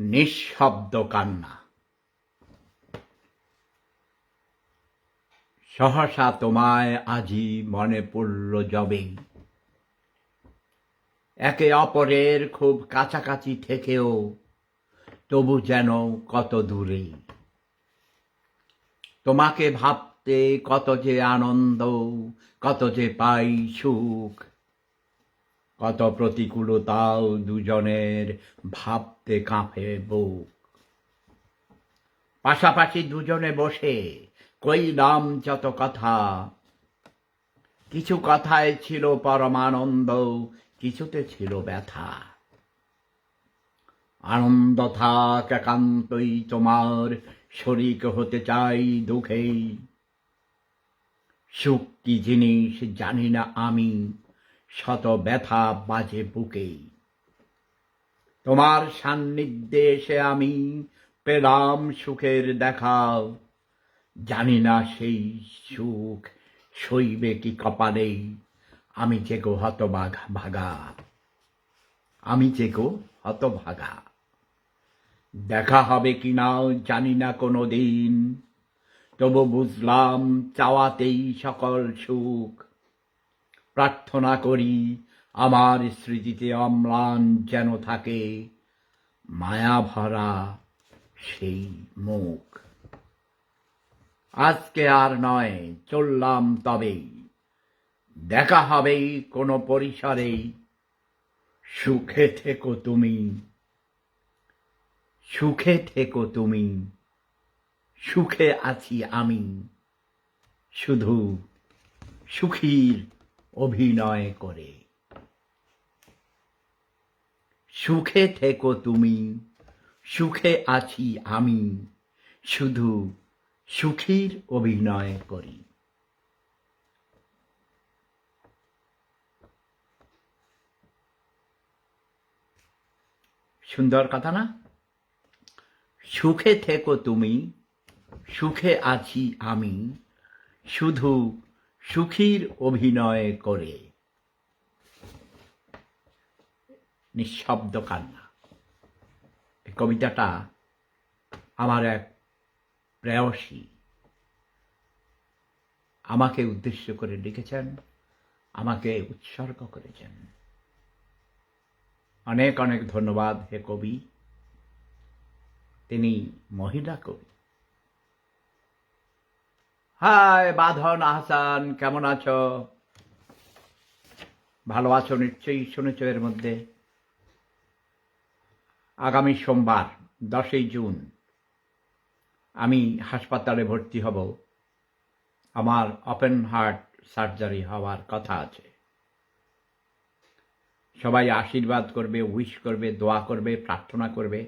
নিঃশব্দ কান্না। সহসা তোমায় আজি মনে পড়ল যবে, একে অপরের খুব কাছাকাছি থেকেও তবু যেন কত দূরে। তোমাকে ভাবতে কত যে আনন্দ, কত যে পাই সুখ, কত প্রতিকূলতাও দুজনের ভাবতে কাঁপে বুক। পাশাপাশি দুজনে বসে কইলাম যত কথা, কিছু কথায় ছিল পরমানন্দ, কিছুতে ছিল ব্যথা। আনন্দ থাক একান্তই তোমার, শরিক হতে চাই দুঃখে। সুখ কি জিনিস জানি না আমি, শত ব্যথা বাজে বুকে। তোমার সান্নিধ্যে এসে আমি পেলাম সুখের দেখা, জানি না সেই সুখ সইবে কি কপালে। আমি যে গো হতভাগা, আমি যে গো হতভাগা। দেখা হবে কিনা জানি না কোনো দিন, তবু বুঝলাম চাওয়াতেই সকল সুখ। প্রার্থনা করি আমার স্মৃতিতে অম্লান যেন থাকে মায়া ভরা সেই মুখ। আজকে আর নয় চললাম তবেই, দেখা হবেই কোনো পরিসরে। সুখে থেকো তুমি, সুখে থেকো তুমি, সুখে আছি আমি, শুধু সুখীর অভিনয় করে। সুখে থেকো তুমি, সুখে আছি আমি, শুধু সুখীর অভিনয় করি। সুন্দর কথা না? সুখে থেকো তুমি, সুখে আছি আমি, শুধু সুখীর অভিনয় করে। নিঃশব্দ কান্না। এই কবিতাটা আমার এক প্রেয়সী আমাকে উদ্দেশ্য করে লিখেছেন, আমাকে উৎসর্গ করেছেন। অনেক অনেক ধন্যবাদ হে কবি। তিনি মহিলা কবি। হাই বাঁধন আহসান, কেমন আছো? ভালো আছো নিশ্চয়ই, শুনেছ। এর মধ্যে আগামী সোমবার 10 জুন আমি হাসপাতালে ভর্তি হব। আমার ওপেন হার্ট সার্জারি হওয়ার কথা আছে। সবাই আশীর্বাদ করবে, উইশ করবে, দোয়া করবে, প্রার্থনা করবে।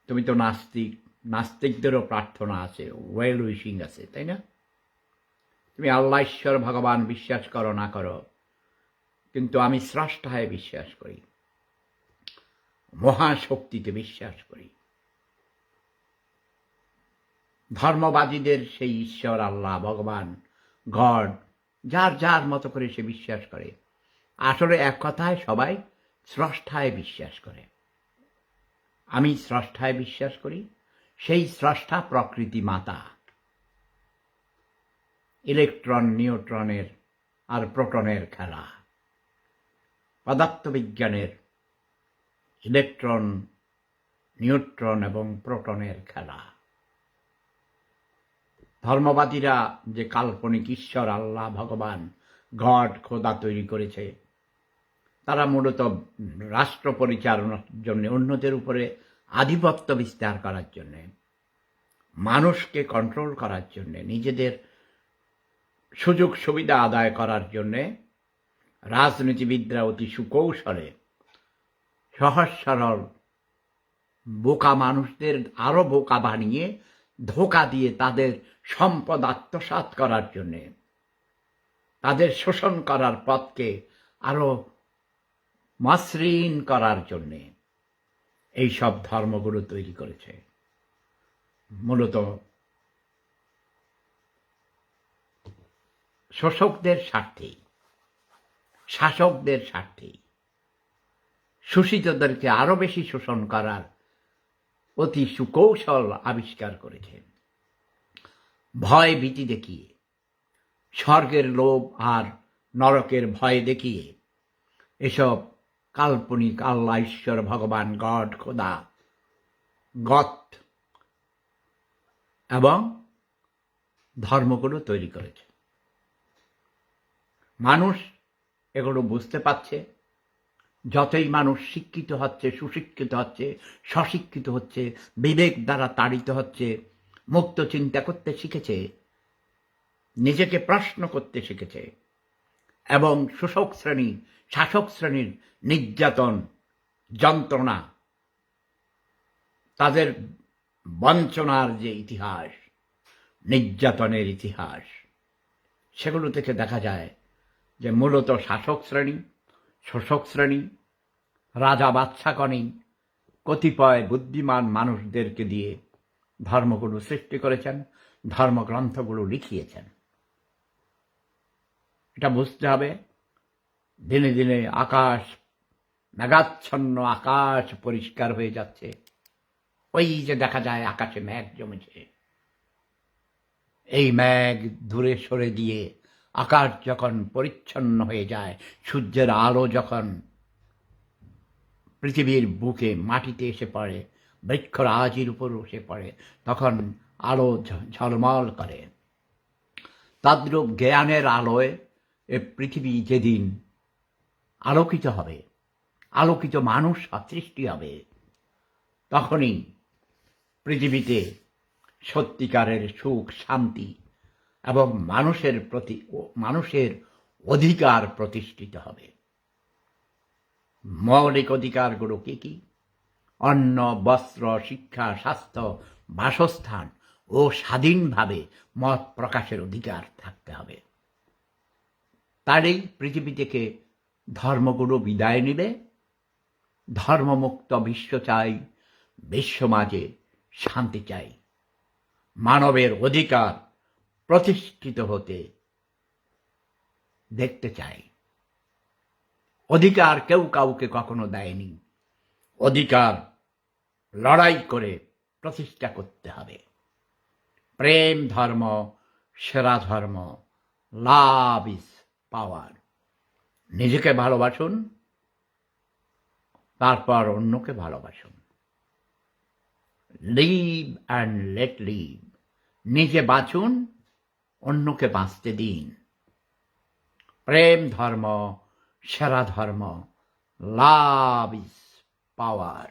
তুমি তো নাস্তিক, নাস্তিকদেরও প্রার্থনা আছে, ওয়েল উইশিং আছে, তাই না? তুমি আল্লাহ ঈশ্বর ভগবান বিশ্বাস করো না করো, কিন্তু আমি স্রষ্টায় বিশ্বাস করি, মহাশক্তিতে বিশ্বাস করি। ধর্মবাদীদের সেই ঈশ্বর আল্লাহ ভগবান গড যার যার মতো করে সে বিশ্বাস করে। আসলে এক কথায় সবাই স্রষ্টায় বিশ্বাস করে। আমি স্রষ্টায় বিশ্বাস করি। সেই স্রষ্টা প্রকৃতি মাতা। ইলেকট্রন নিউট্রনের আর প্রোটনের খেলা, পদার্থবিজ্ঞানের ইলেকট্রন নিউট্রন এবং প্রোটনের খেলা। ধর্মবাদীরা যে কাল্পনিক ঈশ্বর আল্লাহ ভগবান গড খোদা তৈরি করেছে, তারা মূলত রাষ্ট্র পরিচালনার জন্য, অন্যদের উপরে আধিপত্য বিস্তার করার জন্যে, মানুষকে কন্ট্রোল করার জন্যে, নিজেদের সুযোগ সুবিধা আদায় করার জন্যে রাজনীতিবিদরা অতি সুকৌশলে সহজ সরল বোকা মানুষদের আরো বোকা বানিয়ে ধোঁকা দিয়ে তাদের সম্পদ আত্মসাৎ করার জন্যে, তাদের শোষণ করার পথকে আরো মসৃণ করার জন্যে এইসব ধর্মগুরু তৈরি করেছে। মূলত শোষকদের স্বার্থে, শাসকদের স্বার্থে, শোষিতদেরকে আরো বেশি শোষণ করার অতি সুকৌশল আবিষ্কার করেছে। ভয় ভীতি দেখিয়ে, স্বর্গের লোভ আর নরকের ভয় দেখিয়ে এসব কাল্পনিক আল্লাহ, ঈশ্বর, ভগবান, গড, খোদা, গত এবং ধর্মগুলো তৈরি করেছে। মানুষ এগুলো বুঝতে পারছে। যতই মানুষ শিক্ষিত হচ্ছে, সুশিক্ষিত হচ্ছে, স্বশিক্ষিত হচ্ছে, বিবেক দ্বারা তাড়িত হচ্ছে, মুক্ত চিন্তা করতে শিখেছে, নিজেকে প্রশ্ন করতে শিখেছে এবং শোষক শ্রেণী, শাসক শ্রেণীর নির্যাতন, যন্ত্রণা, তাদের বঞ্চনার যে ইতিহাস, নির্যাতনের ইতিহাস, সেগুলো থেকে দেখা যায় যে মূলত শাসক শ্রেণী, শোষক শ্রেণী, রাজা বাদশাগণই কতিপয় বুদ্ধিমান মানুষদেরকে দিয়ে ধর্মগুলো সৃষ্টি করেছেন, ধর্মগ্রন্থগুলো লিখিয়েছেন। এটা বুঝতে হবে। দিনে দিনে আকাশ, মেঘাচ্ছন্ন আকাশ পরিষ্কার হয়ে যাচ্ছে। ওই যে দেখা যায় আকাশে মেঘ জমেছে, এই মেঘ দূরে সরে দিয়ে আকাশ যখন পরিচ্ছন্ন হয়ে যায়, সূর্যের আলো যখন পৃথিবীর বুকে মাটিতে এসে পড়ে, বৃক্ষরাজির উপর এসে পড়ে, তখন আলো ঝলমল করে। তদ্রূপ জ্ঞানের আলোয় এ পৃথিবী যেদিন আলোকিত হবে, আলোকিত মানুষ সৃষ্টি হবে, তখনই পৃথিবীতে সত্যিকারের সুখ, শান্তি এবং মানুষের অধিকার প্রতিষ্ঠিত হবে। মৌলিক অধিকারগুলো কি কি? অন্ন, বস্ত্র, শিক্ষা, স্বাস্থ্য, বাসস্থান ও স্বাধীনভাবে মত প্রকাশের অধিকার থাকতে হবে। তারই পৃথিবী থেকে ধর্মগুলো বিদায় নিবে। ধর্মমুক্ত বিশ্ব চাই, বিশ্ব মাঝে শান্তি চাই, মানবের অধিকার প্রতিষ্ঠিত হতে দেখতে চাই। অধিকার কেউ কাউকে কখনো দেয়নি, অধিকার লড়াই করে প্রতিষ্ঠা করতে হবে। প্রেম ধর্ম সেরা ধর্ম, লাভ ইজ পাওয়ার। নিজেকে ভালোবাসুন, তারপর অন্যকে ভালোবাসুন। Live and let live. নিজে বাঁচুন, অন্যকে বাঁচতে দিন। প্রেম ধর্ম সেরা ধর্ম, লাভ ইজ পাওয়ার।